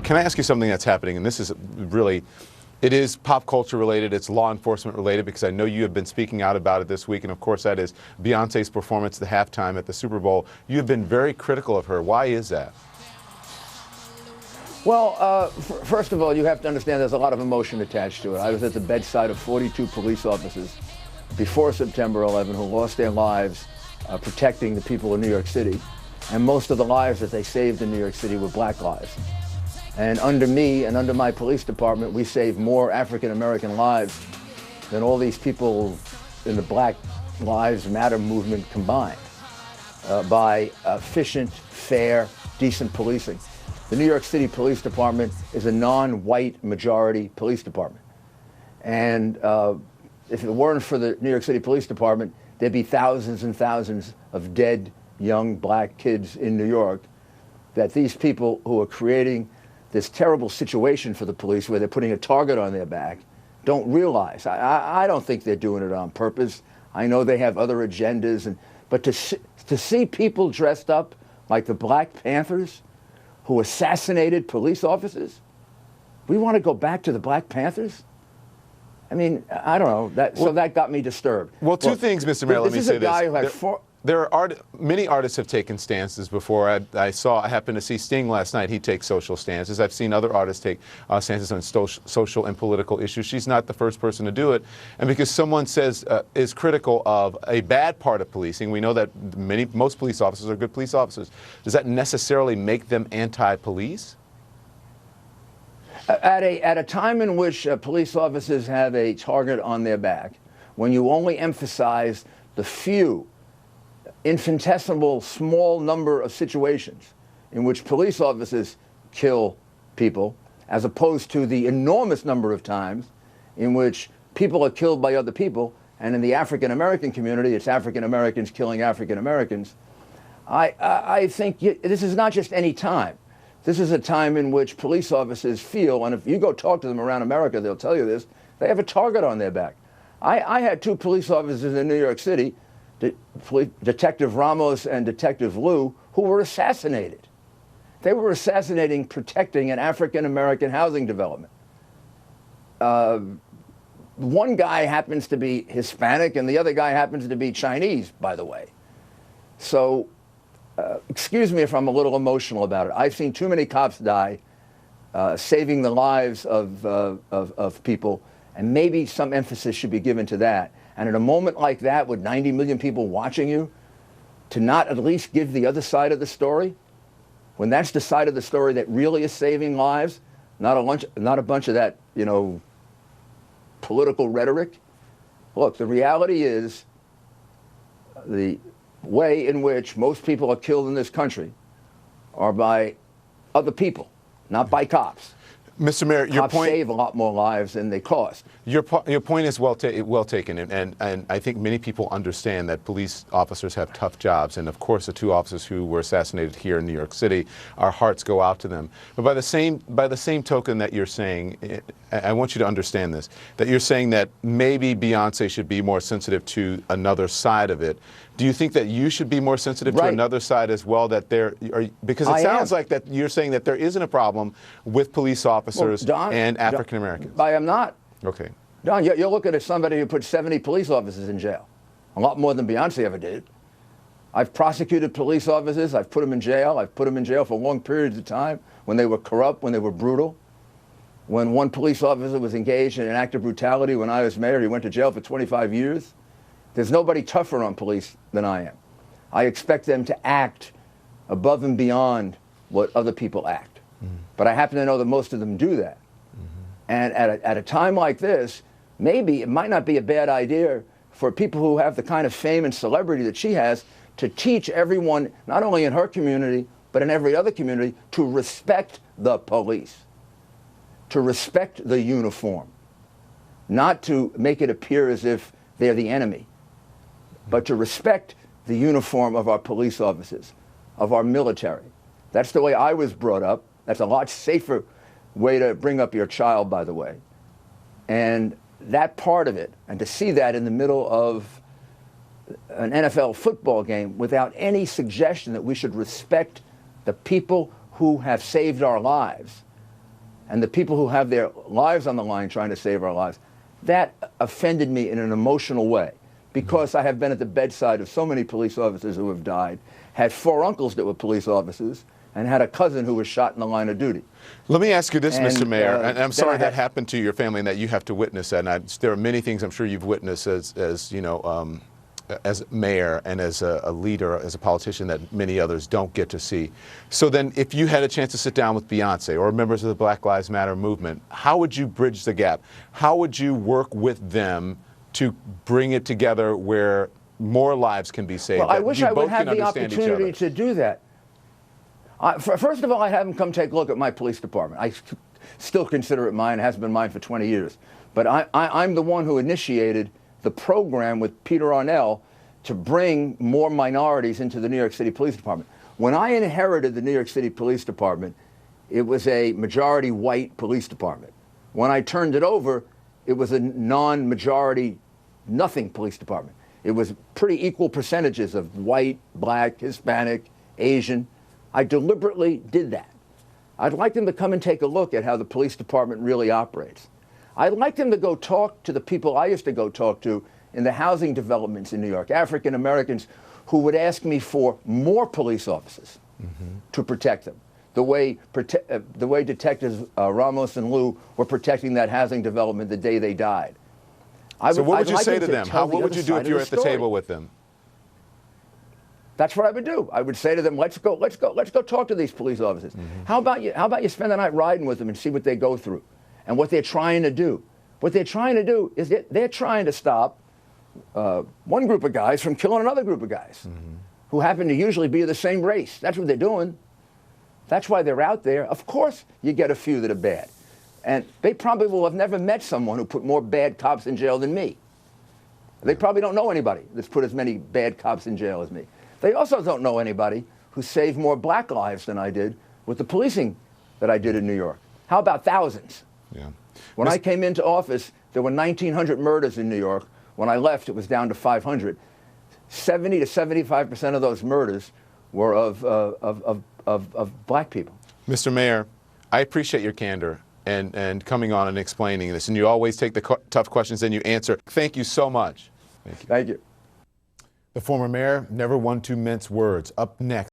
can I ask you something that's happening? And this is really, it is pop culture related, it's law enforcement related, because I know you have been speaking out about it this week, and of course that is Beyonce's performance at the halftime at the Super Bowl. You have been very critical of her. Why is that? Well, first of all, you have to understand there's a lot of emotion attached to it. I was at the bedside of 42 police officers before September 11 who lost their lives protecting the people in New York City. And most of the lives that they saved in New York City were black lives. And under me and under my police department, we saved more African-American lives than all these people in the Black Lives Matter movement combined by efficient, fair, decent policing. The New York City Police Department is a non-white majority police department. And if it weren't for the New York City Police Department, there'd be thousands and thousands of dead young black kids in New York that these people who are creating this terrible situation for the police where they're putting a target on their back don't realize. I don't think they're doing it on purpose. I know they have other agendas, but to see people dressed up like the Black Panthers who assassinated police officers, we want to go back to the Black Panthers? I mean, I don't know. So that got me disturbed. Well, two things, Mr. Mayor, let me say this. This is a guy who had many artists have taken stances before. I happened to see Sting last night. He takes social stances. I've seen other artists take stances on social and political issues. She's not the first person to do it. And because someone is critical of a bad part of policing, we know that most police officers are good police officers. Does that necessarily make them anti-police? At a time in which police officers have a target on their back, when you only emphasize the few, infinitesimal, small number of situations in which police officers kill people, as opposed to the enormous number of times in which people are killed by other people, and in the African-American community, it's African-Americans killing African-Americans, I think this is not just any time. This is a time in which police officers feel, and if you go talk to them around America, they'll tell you this, they have a target on their back. I had two police officers in New York City, Detective Ramos and Detective Liu, who were assassinated. They were protecting an African-American housing development. One guy happens to be Hispanic, and the other guy happens to be Chinese, by the way. So, excuse me if I'm a little emotional about it. I've seen too many cops die saving the lives of people, and maybe some emphasis should be given to that. And at a moment like that, with 90 million people watching you, to not at least give the other side of the story, when that's the side of the story that really is saving lives, not a bunch of that, political rhetoric. Look, the reality is the way in which most people are killed in this country are by other people, not by cops. Mr. Mayor, your cops point save a lot more lives than they cost. Your point is well taken, and I think many people understand that police officers have tough jobs, and of course the two officers who were assassinated here in New York City, our hearts go out to them. But by the same token that you're saying, I want you to understand this, that you're saying that maybe Beyonce should be more sensitive to another side of it. Do you think that you should be more sensitive to another side as well? Because it sounds like that you're saying that there isn't a problem with police officers and African Americans. I am not. Okay. Don, you're looking at somebody who put 70 police officers in jail, a lot more than Beyonce ever did. I've prosecuted police officers. I've put them in jail. I've put them in jail for long periods of time when they were corrupt, when they were brutal. When one police officer was engaged in an act of brutality when I was mayor, he went to jail for 25 years. There's nobody tougher on police than I am. I expect them to act above and beyond what other people act. But I happen to know that most of them do that. And at a time like this, maybe it might not be a bad idea for people who have the kind of fame and celebrity that she has to teach everyone, not only in her community, but in every other community, to respect the police, to respect the uniform, not to make it appear as if they're the enemy, but to respect the uniform of our police officers, of our military. That's the way I was brought up. That's a lot safer way to bring up your child, by the way. And that part of it, and to see that in the middle of an NFL football game without any suggestion that we should respect the people who have saved our lives, and the people who have their lives on the line trying to save our lives, that offended me in an emotional way, because I have been at the bedside of so many police officers who have died, had 4 uncles that were police officers, and had a cousin who was shot in the line of duty. Let me ask you this, And, Mr. Mayor, and I'm sorry that had- happened to your family and that you have to witness that. And there are many things I'm sure you've witnessed as you know, as mayor and as a leader, as a politician, that many others don't get to see. So then, if you had a chance to sit down with Beyonce or members of the Black Lives Matter movement, how would you bridge the gap? How would you work with them to bring it together where more lives can be saved? Well, I that wish you I would both have can the understand each opportunity other? to do that. First of all, I'd have them come take a look at my police department. I still consider it mine. It has been mine for 20 years. But I'm the one who initiated the program with Peter Arnell to bring more minorities into the New York City Police Department. When I inherited the New York City Police Department, it was a majority white police department. When I turned it over, it was a non-majority nothing police department. It was pretty equal percentages of white, black, Hispanic, Asian. I deliberately did that. I'd like them to come and take a look at how the police department really operates. I'd like them to go talk to the people I used to go talk to in the housing developments in New York, African Americans who would ask me for more police officers to protect them, the way detectives Ramos and Liu were protecting that housing development the day they died. So what would I'd you like say to to them? tell the What would other you do side if of you were the at the story. table with them? That's what I would do. I would say to them, let's go talk to these police officers. How about you spend the night riding with them and see what they go through and what they're trying to do? What they're trying to do is they're trying to stop one group of guys from killing another group of guys who happen to usually be of the same race. That's what they're doing. That's why they're out there. Of course you get a few that are bad. And they probably will have never met someone who put more bad cops in jail than me. They probably don't know anybody that's put as many bad cops in jail as me. They also don't know anybody who saved more black lives than I did with the policing that I did in New York. How about thousands? Yeah. When I came into office, there were 1,900 murders in New York. When I left, it was down to 500. 70 to 75% of those murders were of black people. Mr. Mayor, I appreciate your candor and coming on and explaining this. And you always take the tough questions and you answer. Thank you so much. Thank you. Thank you. The former mayor never one to mince words. Up next.